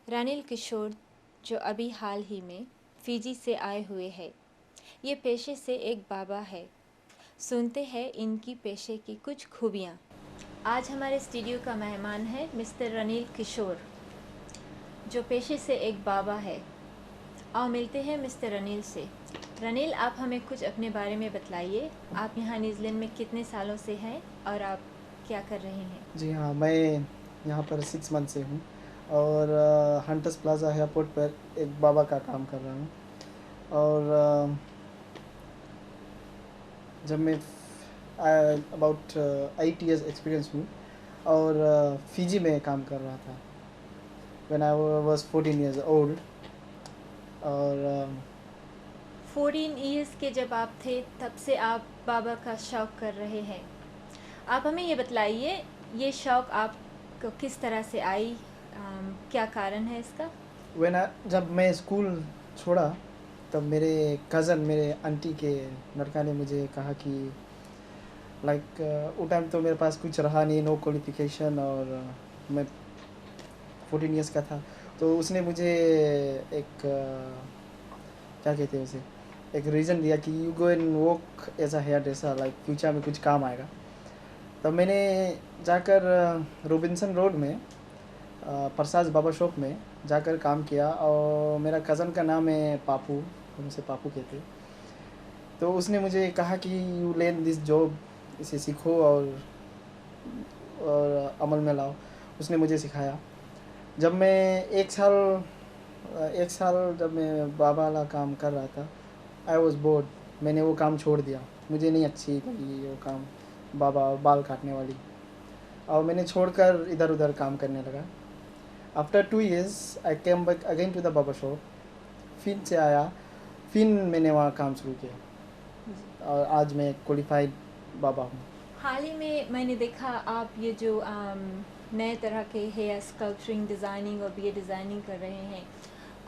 रानिल किशोर जो अभी हाल ही में फ़िजी से आए हुए हैं, ये पेशे से एक बाबा है। सुनते हैं इनकी पेशे की कुछ खूबियाँ। आज हमारे स्टूडियो का मेहमान है मिस्टर रनील किशोर, जो पेशे से एक बाबा है। आओ मिलते हैं मिस्टर रनील से। रनील, आप हमें कुछ अपने बारे में बतलाइए। आप यहाँ न्यूजीलैंड में कितने सालों से हैं और आप क्या कर रहे हैं? जी हाँ, मैं यहाँ पर 6 मंथ से हूँ और हंटर्स प्लाज़ा एयरपोर्ट पर एक बाबा का काम कर रहा हूँ। और जब मैं अबाउट 8 इयर्स एक्सपीरियंस हूँ और फ़िजी में काम कर रहा था when I was 14 years old. और 14 ईयर्स के जब आप थे तब से आप बाबा का शौक़ कर रहे हैं। आप हमें ये बतलाइए, ये शौक़ आपको किस तरह से आई? क्या कारण है इसका? जब मैं स्कूल छोड़ा तब मेरे कज़न, मेरे आंटी के लड़का ने मुझे कहा कि वो टाइम तो मेरे पास कुछ रहा नहीं, नो क्वालिफ़िकेशन, और मैं 14 इयर्स का था। तो उसने मुझे एक क्या कहते हैं उसे, एक रीज़न दिया कि you go and work as a hairdresser, like future में कुछ काम आएगा। तब मैंने जाकर रोबिन्सन रोड में प्रसाद बाबा शॉप में जाकर काम किया। और मेरा कज़न का नाम है पापू, हम उसे पापू कहते हैं। तो उसने मुझे कहा कि यू लेर्न दिस जॉब, इसे सीखो और अमल में लाओ। उसने मुझे सिखाया। जब मैं एक साल जब मैं बाबा वाला काम कर रहा था, आई वॉज बोर्ड। मैंने वो काम छोड़ दिया, मुझे नहीं अच्छी लगी वो काम, बाबा बाल काटने वाली। और मैंने छोड़कर इधर उधर काम करने लगा। After 2 years I came back again to the बाबा शॉप। फिर से आया, फिर मैंने वहाँ काम शुरू किया और आज मैं क्वालिफाइड बाबा हूँ। हाल ही में मैंने देखा आप ये जो नए तरह के हेयर स्कल्पचरिंग, डिज़ाइनिंग और बियर्ड डिज़ाइनिंग कर रहे हैं,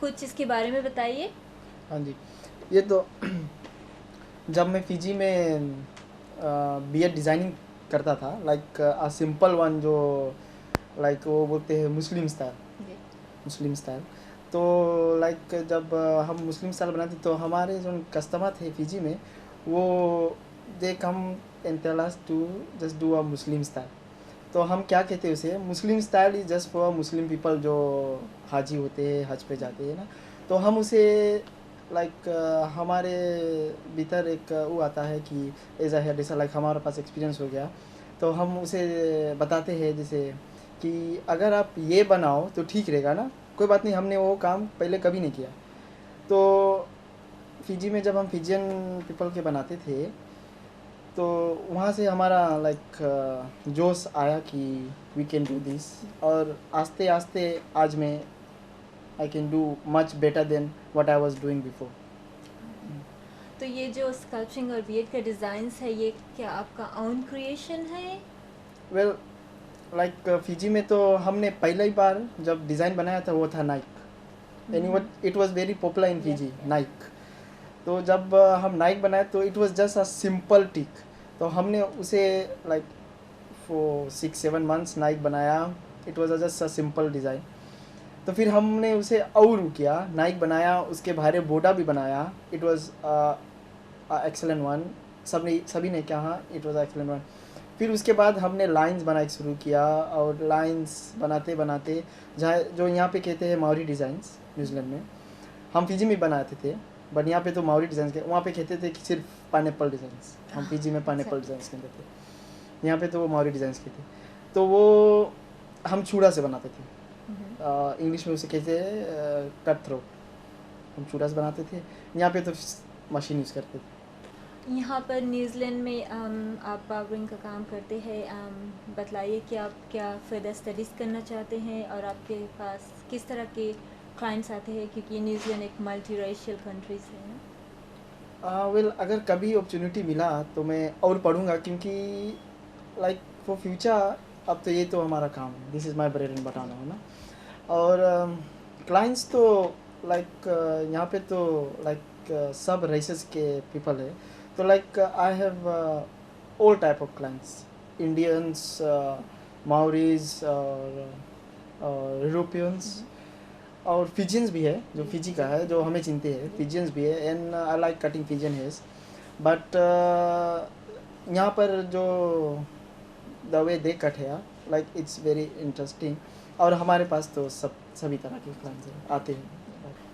कुछ इसके बारे में बताइए। हाँ जी, ये तो जब मैं फ़िजी में बीएड डिज़ाइनिंग करता था, लाइक अ सिंपल वन, जो लाइक वो बोलते हैं मुस्लिम स्टाइल, जी। मुस्लिम स्टाइल। तो लाइक जब हम मुस्लिम स्टाइल बनाते तो हमारे जो कस्टमर थे फ़िजी में, वो they come and tell us to just do a Muslim style. तो हम क्या कहते हैं उसे, Muslim style is just for Muslim people जो हाजी होते हैं, हज पे जाते हैं ना। तो हम उसे लाइक हमारे भीतर एक वो आता है कि as a hairdresser, like हमारे पास एक्सपीरियंस हो गया। तो हम उसे बताते हैं जैसे कि अगर आप ये बनाओ तो ठीक रहेगा ना, कोई बात नहीं, हमने वो काम पहले कभी नहीं किया। तो फ़िजी में जब हम फिजियन पीपल के बनाते थे, तो वहाँ से हमारा लाइक जोश आया कि वी कैन डू दिस। और आस्ते आस्ते आज मैं I can do much better than what I was doing before. तो ये जो स्कल्पचरिंग और बियर्ड के डिज़ाइंस है, ये क्या आपका ओन क्रिएशन है? वेल, लाइक फ़िजी में तो हमने पहली बार जब डिज़ाइन बनाया था वो था Nike. Any what it was very popular in yes, Fiji, yes. Nike. तो जब हम नाइक बनाए तो it was just a simple tick. तो हमने उसे लाइक फॉर 6-7 मंथ्स नाइक बनाया। It was just a simple design. तो फिर हमने उसे और किया, नाइक बनाया, उसके बाहर बोडा भी बनाया। It was excellent one. सभी ने कहा इट वाज एक्सेलेंट वन। फिर उसके बाद हमने लाइंस बनाना शुरू किया, और लाइंस बनाते बनाते जहाँ जो यहाँ पे कहते हैं मावरी डिज़ाइंस, न्यूजीलैंड में हम फ़िजी में बनाते थे, बट यहाँ पे तो मावरी डिज़ाइंस के, वहाँ पे कहते थे कि सिर्फ पाइनएप्पल डिज़ाइंस। हम फ़िजी में अच्छा। पाइनएप्पल डिज़ाइंस कहते थे, यहाँ पे तो वो मावरी डिज़ाइंस कहते। तो वो हम चूड़ा से बनाते थे। इंग्लिश में उसे कहते हैं कट थ्रो। हम चूड़ा से बनाते थे, यहाँ पे तो मशीन यूज़ करते थे। यहाँ पर न्यूजीलैंड में आप बार्बरिंग का काम करते हैं। बतलाइए कि आप क्या फर्दर स्टडीज़ करना चाहते हैं और आपके पास किस तरह के क्लाइंट्स आते हैं, क्योंकि न्यूजीलैंड एक मल्टी रेशियल कंट्रीज है ना। वेल, अगर कभी अपॉर्चुनिटी मिला तो मैं और पढ़ूंगा, क्योंकि लाइक फॉर फ्यूचर अब तो ये तो हमारा काम है, this is my bread and butter now ना। और क्लाइंट्स तो लाइक यहाँ पे तो लाइक सब रेसेस के पीपल है। तो like I have all type of clients, Indians, Maoris और यूरोपियंस। और फिजियंस भी है, जो फिजी का है, जो हमें चिनते हैं, फिजियंस भी है। And I like cutting Fijian hairs, but यहाँ पर जो द वे दे कट है, लाइक इट्स वेरी इंटरेस्टिंग। और हमारे पास तो सभी तरह के क्लाइंट्स आते हैं।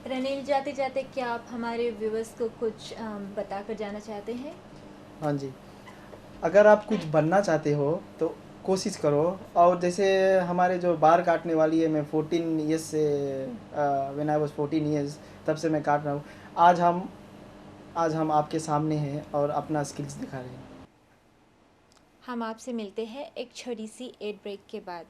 रनील, जाते जाते क्या आप हमारे व्यूवर्स को कुछ बताकर जाना चाहते हैं? हाँ जी, अगर आप कुछ बनना चाहते हो तो कोशिश करो। और जैसे हमारे जो बाल काटने वाली है, मैं 14 ईयर्स से, व्हेन आई वाज 14 ईयर्स, तब से मैं काट रहा हूँ। आज हम आपके सामने हैं और अपना स्किल्स दिखा रहे हैं। हम आपसे मिलते हैं एक छोटी सी एड ब्रेक के बाद।